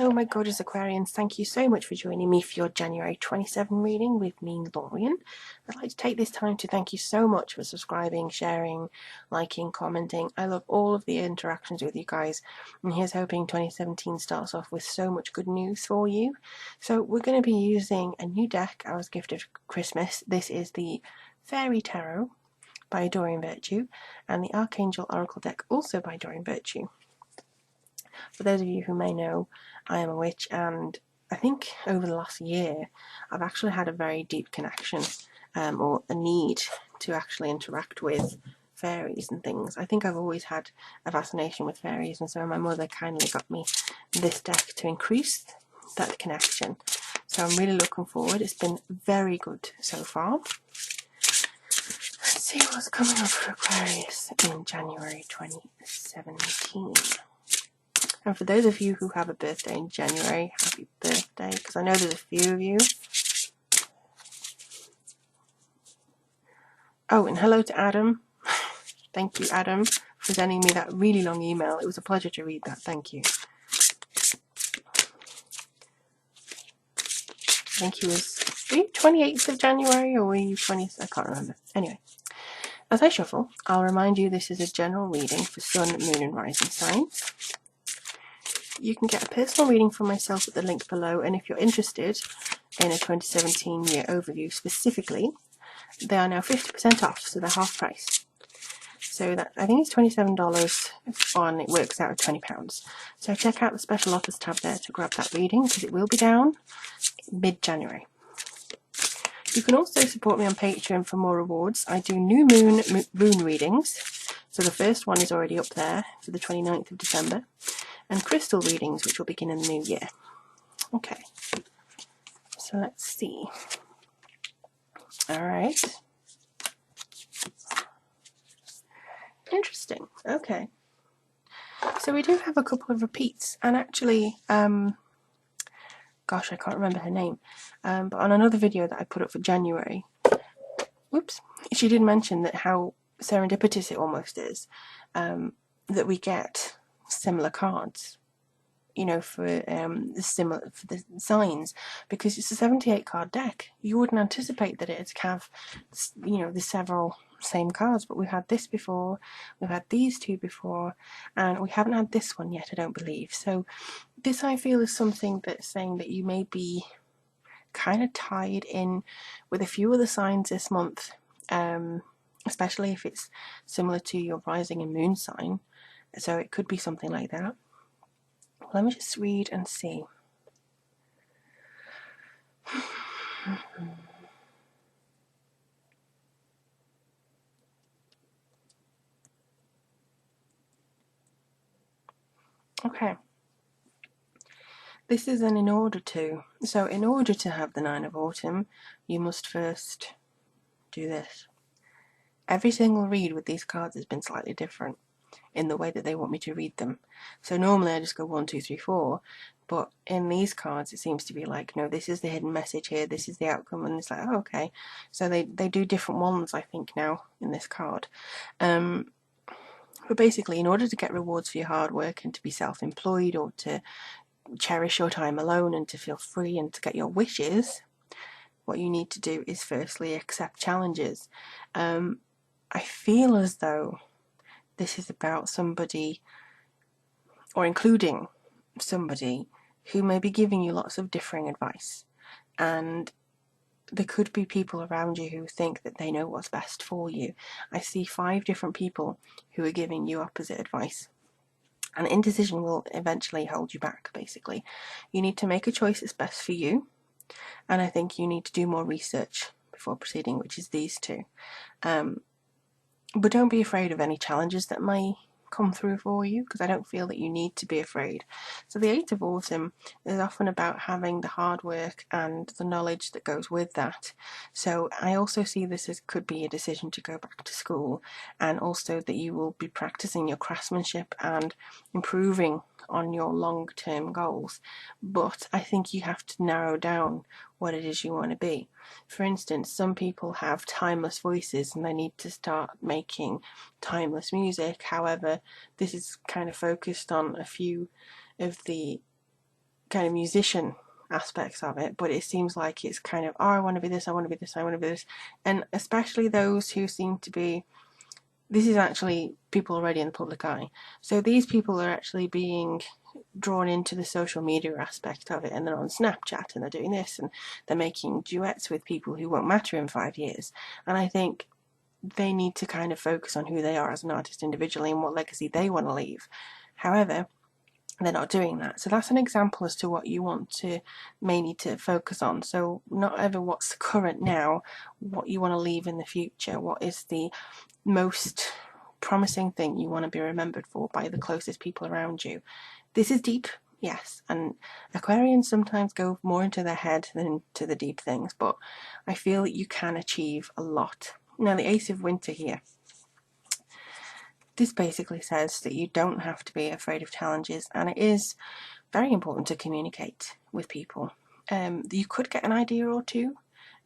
Hello my gorgeous Aquarians, thank you so much for joining me for your January 27 reading with me, Lorien. I'd like to take this time to thank you so much for subscribing, sharing, liking, commenting. I love all of the interactions with you guys, and here's hoping 2017 starts off with so much good news for you. So we're going to be using a new deck I was gifted for Christmas. This is the Fairy Tarot by Lorien Virtue and the Archangel Oracle deck also by Lorien Virtue. For those of you who may know, I am a witch, and I think over the last year I've actually had a very deep connection or a need to actually interact with fairies and things. I think I've always had a fascination with fairies, and so my mother kindly got me this deck to increase that connection. So I'm really looking forward. It's been very good so far. Let's see what's coming up for Aquarius in January 2017. And for those of you who have a birthday in January, happy birthday, because I know there's a few of you. Oh, and hello to Adam. Thank you, Adam, for sending me that really long email. It was a pleasure to read that. Thank you. I think he was, were you 28th of January or were you 20th? I can't remember. Anyway, as I shuffle, I'll remind you this is a general reading for Sun, Moon and Rising signs. You can get a personal reading from myself at the link below, and if you're interested in a 2017 year overview specifically, they are now 50% off, so they're half price. So that, I think it's $27 on, it works out at £20. So check out the special offers tab there to grab that reading, because it will be down mid-January. You can also support me on Patreon for more rewards. I do new moon rune readings, so the first one is already up there for the 29th of December, and crystal readings, which will begin in the new year. Okay, so let's see. Alright. Interesting. Okay. So we do have a couple of repeats, and actually, gosh, I can't remember her name, but on another video that I put up for January, whoops, she did mention that how serendipitous it almost is, that we get similar cards, you know, for the signs, because it's a 78 card deck. You wouldn't anticipate that it'd have, you know, the several same cards, but we've had this before, we've had these two before, and we haven't had this one yet, I don't believe. So this, I feel, is something that's saying that you may be kind of tied in with a few of the signs this month, especially if it's similar to your rising and moon sign. So it could be something like that. Let me just read and see. Okay. This is an in order to. So in order to have the Nine of Autumn, you must first do this. Every single read with these cards has been slightly different in the way that they want me to read them. So normally I just go 1, 2, 3, 4, but in these cards it seems to be like, no, this is the hidden message here, this is the outcome, and it's like, oh, okay. So they do different ones, I think, now in this card. But basically, in order to get rewards for your hard work and to be self-employed, or to cherish your time alone and to feel free and to get your wishes, what you need to do is firstly accept challenges. I feel as though this is about somebody, or including somebody, who may be giving you lots of differing advice, and there could be people around you who think that they know what's best for you. I see 5 different people who are giving you opposite advice, and indecision will eventually hold you back. Basically, you need to make a choice that's best for you, and I think you need to do more research before proceeding, which is these two. But don't be afraid of any challenges that may come through for you, because I don't feel that you need to be afraid. So the 8th of Autumn is often about having the hard work and the knowledge that goes with that. So I also see this as could be a decision to go back to school, and also that you will be practicing your craftsmanship and improving on your long-term goals. But I think you have to narrow down what it is you want to be. For instance, some people have timeless voices and they need to start making timeless music. However, this is kind of focused on a few of the kind of musician aspects of it, but it seems like it's kind of, oh, I want to be this, I want to be this, I want to be this. And especially those who seem to be, this is actually people already in the public eye. So these people are actually being drawn into the social media aspect of it, and they're on Snapchat and they're doing this and they're making duets with people who won't matter in 5 years. And I think they need to kind of focus on who they are as an artist individually and what legacy they want to leave. However, they're not doing that. So that's an example as to what you want to may need to focus on. So not ever what's current now, what you want to leave in the future, what is the most promising thing you want to be remembered for by the closest people around you. This is deep, yes, and Aquarians sometimes go more into their head than into the deep things, but I feel that you can achieve a lot. Now the Ace of Winter here, this basically says that you don't have to be afraid of challenges, and it is very important to communicate with people. You could get an idea or two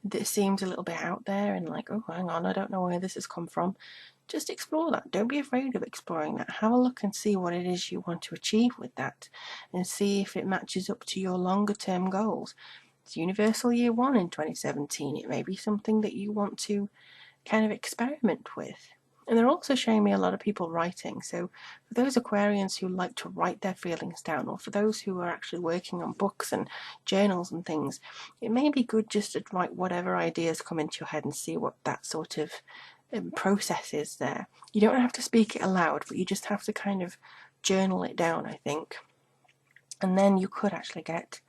that seems a little bit out there and like, oh, hang on, I don't know where this has come from. Just explore that. Don't be afraid of exploring that. Have a look and see what it is you want to achieve with that, and see if it matches up to your longer term goals. It's Universal Year 1 in 2017. It may be something that you want to kind of experiment with. And they're also showing me a lot of people writing. So for those Aquarians who like to write their feelings down, or for those who are actually working on books and journals and things, it may be good just to write whatever ideas come into your head and see what that sort of process is there. You don't have to speak it aloud, but you just have to kind of journal it down, I think. And then you could actually get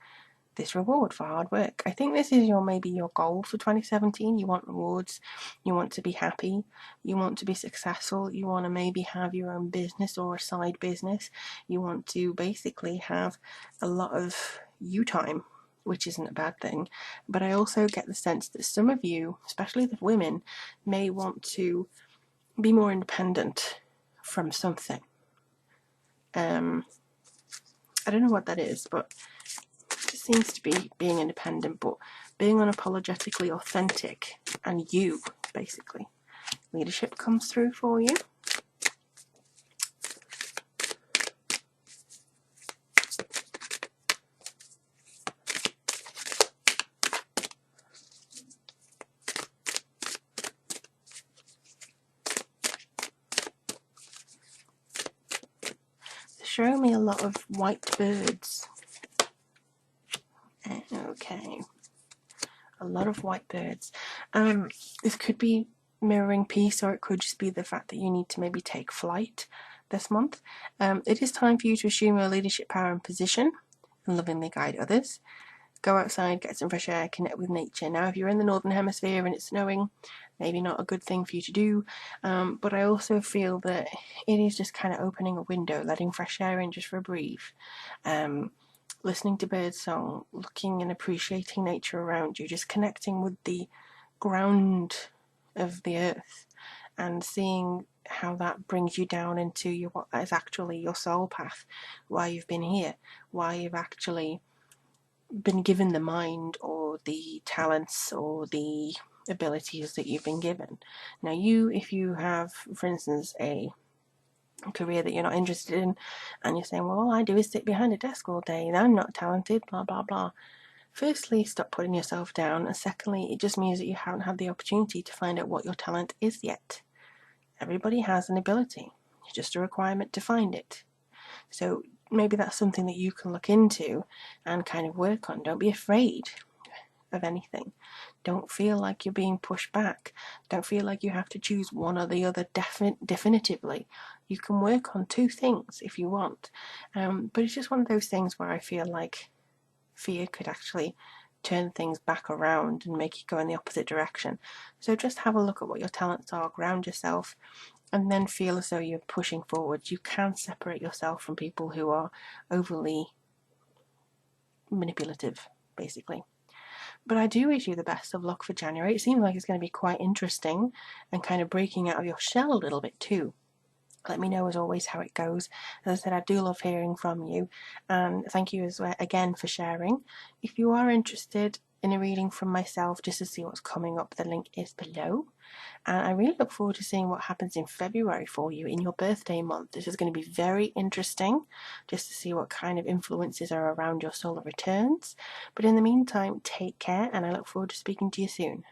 this reward for hard work. I think this is maybe your goal for 2017. You want rewards, you want to be happy, you want to be successful, you want to maybe have your own business or a side business, you want to basically have a lot of you time, which isn't a bad thing. But I also get the sense that some of you, especially the women, may want to be more independent from something. I don't know what that is, but it seems to be being independent, but being unapologetically authentic and you, basically. Leadership comes through for you. Show me a lot of white birds. Okay, a lot of white birds. This could be mirroring peace, or it could just be the fact that you need to maybe take flight this month. It is time for you to assume your leadership power and position and lovingly guide others. Go outside, get some fresh air, connect with nature. Now, if you're in the northern hemisphere and it's snowing, maybe not a good thing for you to do, but I also feel that it is just kind of opening a window, letting fresh air in just for a breathe, listening to birdsong, looking and appreciating nature around you, just connecting with the ground of the earth and seeing how that brings you down into what is actually your soul path, why you've been here, why you've actually been given the mind or the talents or the abilities that you've been given. Now if you have, for instance, a career that you're not interested in, and you're saying, well, all I do is sit behind a desk all day and I'm not talented, blah blah blah. Firstly, stop putting yourself down, and secondly, it just means that you haven't had the opportunity to find out what your talent is yet. Everybody has an ability, it's just a requirement to find it. So maybe that's something that you can look into and kind of work on. Don't be afraid of anything. Don't feel like you're being pushed back. Don't feel like you have to choose one or the other definitively. You can work on two things if you want. But it's just one of those things where I feel like fear could actually turn things back around and make you go in the opposite direction. So just have a look at what your talents are, ground yourself, and then feel as though you're pushing forward. You can separate yourself from people who are overly manipulative, basically. But I do wish you the best of luck for January. It seems like it's going to be quite interesting and kind of breaking out of your shell a little bit too. Let me know as always how it goes. As I said, I do love hearing from you, and thank you again for sharing. If you are interested, in a reading from myself just to see what's coming up, the link is below. And I really look forward to seeing what happens in February for you in your birthday month. This is going to be very interesting just to see what kind of influences are around your solar returns. But in the meantime, take care, and I look forward to speaking to you soon.